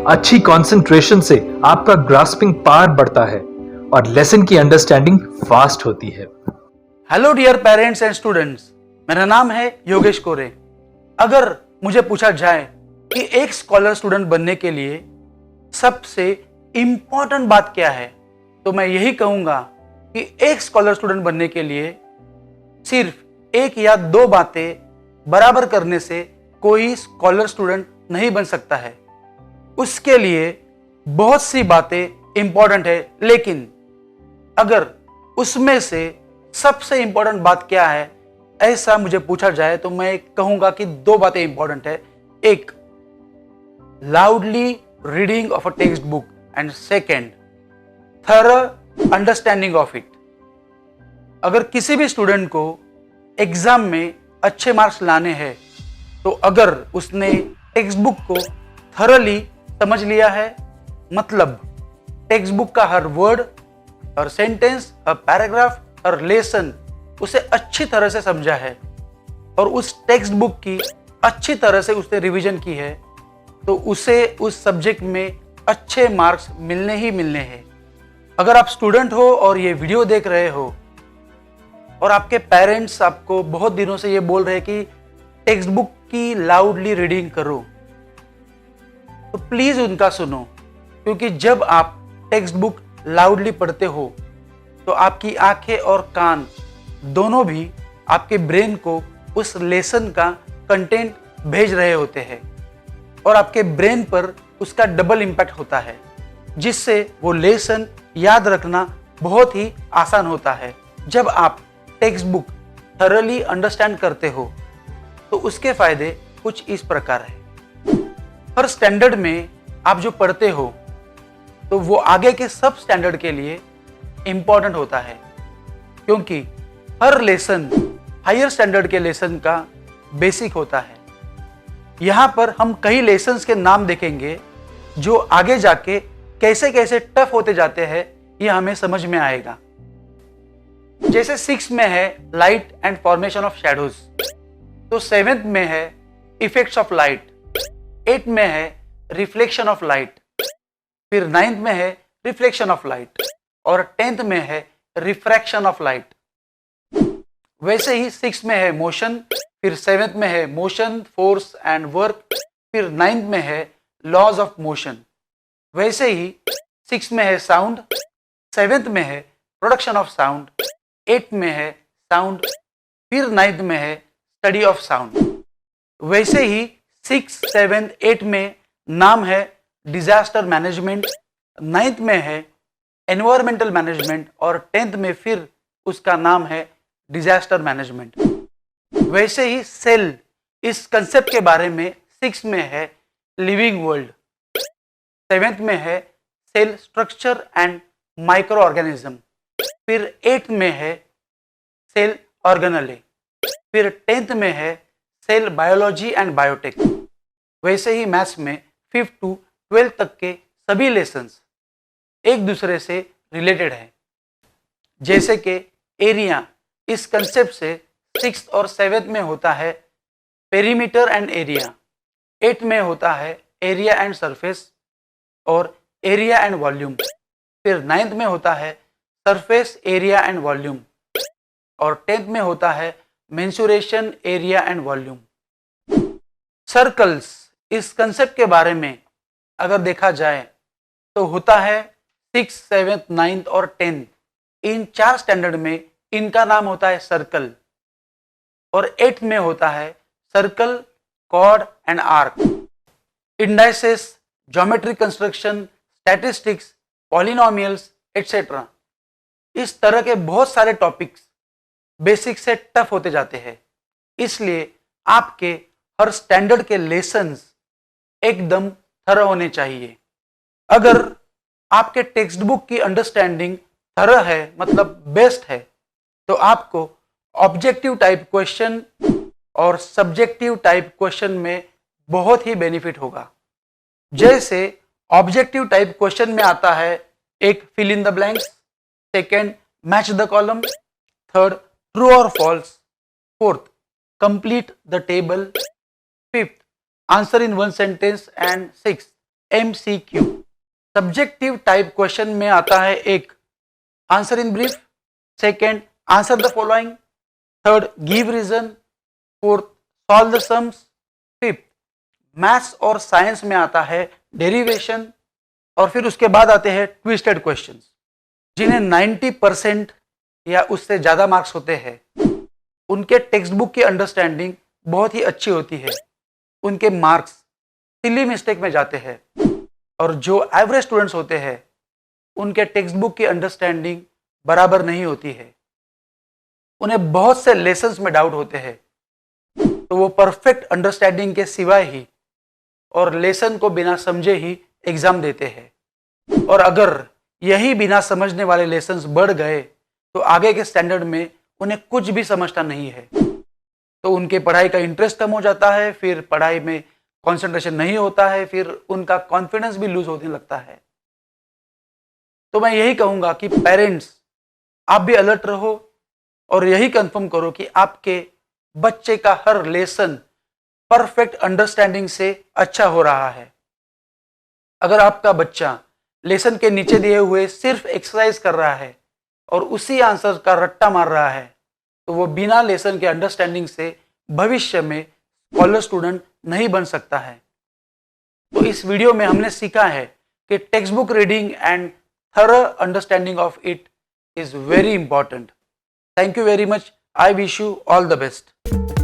अच्छी कंसंट्रेशन से आपका ग्रास्पिंग पावर बढ़ता है और लेसन की अंडरस्टैंडिंग फास्ट होती है। Hello dear parents and students, मेरा नाम है योगेश कोरे। अगर मुझे पूछा जाए कि एक स्कॉलर स्टूडेंट बनने के लिए सबसे इंपॉर्टेंट बात क्या है, तो मैं यही कहूंगा कि एक स्कॉलर स्टूडेंट बनने के लिए सिर्फ एक या दो बातें बराबर करने से कोई स्कॉलर स्टूडेंट नहीं बन सकता है। उसके लिए बहुत सी बातें इंपॉर्टेंट है, लेकिन अगर उसमें से सबसे इंपॉर्टेंट बात क्या है, ऐसा मुझे पूछा जाए तो मैं कहूंगा कि दो बातें इंपॉर्टेंट है। एक, loudly reading of a text book, and second, thorough understanding of it. अगर किसी भी स्टूडेंट को एग्जाम में अच्छे मार्क्स लाने हैं तो अगर उसने टेक्स्ट बुक को थॉरली समझ लिया है, मतलब टेक्स्ट बुक का हर वर्ड, हर सेंटेंस, हर पैराग्राफ, हर लेसन उसे अच्छी तरह से समझा है और उस टेक्स्ट बुक की अच्छी तरह से उसने रिवीजन की है, तो उसे उस सब्जेक्ट में अच्छे मार्क्स मिलने ही मिलने हैं। अगर आप स्टूडेंट हो और ये वीडियो देख रहे हो और आपके पेरेंट्स आपको बहुत दिनों से ये बोल रहे हैं कि टेक्स्ट बुक की लाउडली रीडिंग करो, तो प्लीज उनका सुनो, क्योंकि जब आप टेक्स्ट बुक लाउडली पढ़ते हो तो आपकी आंखें और कान दोनों भी आपके ब्रेन को उस लेसन का कंटेंट भेज रहे होते हैं और आपके ब्रेन पर उसका डबल इम्पैक्ट होता है, जिससे वो लेसन याद रखना बहुत ही आसान होता है। जब आप टेक्स्ट बुक थॉरली अंडरस्टैंड करते हो तो उसके फायदे कुछ इस प्रकार है। हर स्टैंडर्ड में आप जो पढ़ते हो तो वो आगे के सब स्टैंडर्ड के लिए इंपॉर्टेंट होता है, क्योंकि हर लेसन हायर स्टैंडर्ड के लेसन का बेसिक होता है। यहां पर हम कई लेसन्स के नाम देखेंगे जो आगे जाके कैसे कैसे टफ होते जाते हैं, ये हमें समझ में आएगा। जैसे 6 में है light and formation of shadows, तो 7th में है इफेक्ट्स ऑफ लाइट, 8 में है रिफ्लेक्शन ऑफ लाइट, फिर 9th में है रिफ्लेक्शन ऑफ लाइट और 10th में है रिफ्रैक्शन ऑफ लाइट। वैसे ही 6 में है मोशन, फिर 7th में है मोशन, फोर्स एंड वर्क, फिर 9th में है लॉज ऑफ मोशन। वैसे ही 6 में है साउंड, 7th में है प्रोडक्शन ऑफ साउंड, 8th में है साउंड, फिर 9th में है स्टडी ऑफ साउंड। वैसे ही 6, 7, 8 में नाम है डिजास्टर मैनेजमेंट, 9th में है एनवायरमेंटल मैनेजमेंट और 10th में फिर उसका नाम है डिजास्टर मैनेजमेंट। वैसे ही सेल, इस कंसेप्ट के बारे में 6 में है लिविंग वर्ल्ड, 7th में है cell structure and micro organism, फिर 8th में है सेल ऑर्गेनेले, फिर 10th में है सेल बायोलॉजी एंड बायोटेक। वैसे ही मैथ्स में 5th to 12th तक के सभी लेसन्स एक दूसरे से रिलेटेड है। जैसे कि एरिया, इस कंसेप्ट से 6th और 7th में होता है पेरीमीटर एंड एरिया, 8th में होता है एरिया एंड सरफेस और एरिया एंड वॉल्यूम, फिर 9th में होता है सरफेस एरिया एंड वॉल्यूम और 10th में होता है mensuration area and volume. Circles, इस कंसेप्ट के बारे में अगर देखा जाए तो होता है 6, 7, 9 और 10, इन 4 स्टैंडर्ड में इनका नाम होता है सर्कल और 8th में होता है circle, chord and arc. Indices, geometric construction, statistics, polynomials etcetera, इस तरह के बहुत सारे टॉपिक्स बेसिक से टफ होते जाते हैं, इसलिए आपके हर स्टैंडर्ड के लेसन्स एकदम थरो होने चाहिए। अगर आपके टेक्स्ट बुक की अंडरस्टैंडिंग थरो है, मतलब बेस्ट है, तो आपको ऑब्जेक्टिव टाइप क्वेश्चन और सब्जेक्टिव टाइप क्वेश्चन में बहुत ही बेनिफिट होगा। जैसे ऑब्जेक्टिव टाइप क्वेश्चन में आता है एक fill in the blanks, second match the column, third true और false, fourth complete the table, fifth answer in one sentence and sixth MCQ। Subjective type question में आता है एक answer in brief, second answer the following, third give reason, fourth solve the sums, fifth maths और science में आता है derivation, और फिर उसके बाद आते हैं ट्विस्टेड क्वेश्चंस जिन्हें 90% या उससे ज़्यादा मार्क्स होते हैं। उनके टेक्स्ट बुक की अंडरस्टैंडिंग बहुत ही अच्छी होती है, उनके मार्क्स सिली मिस्टेक में जाते हैं, और जो एवरेज स्टूडेंट्स होते हैं उनके टेक्स्ट बुक की अंडरस्टैंडिंग बराबर नहीं होती है, उन्हें बहुत से लेसन्स में डाउट होते हैं, तो वो परफेक्ट अंडरस्टैंडिंग के सिवाय ही और लेसन को बिना समझे ही एग्जाम देते हैं। और अगर यही बिना समझने वाले लेसन्स बढ़ गए तो आगे के स्टैंडर्ड में उन्हें कुछ भी समझना नहीं है, तो उनके पढ़ाई का इंटरेस्ट कम हो जाता है, फिर पढ़ाई में कंसंट्रेशन नहीं होता है, फिर उनका कॉन्फिडेंस भी लूज होने लगता है। तो मैं यही कहूंगा कि पेरेंट्स आप भी अलर्ट रहो और यही कंफर्म करो कि आपके बच्चे का हर लेसन परफेक्ट अंडरस्टैंडिंग से अच्छा हो रहा है। अगर आपका बच्चा लेसन के नीचे दिए हुए सिर्फ एक्सरसाइज कर रहा है और उसी आंसर का रट्टा मार रहा है, तो वो बिना लेसन के अंडरस्टैंडिंग से भविष्य में स्कॉलर स्टूडेंट नहीं बन सकता है। तो इस वीडियो में हमने सीखा है कि text book reading and thorough understanding of it is very important. Thank you very much. I wish you all the best.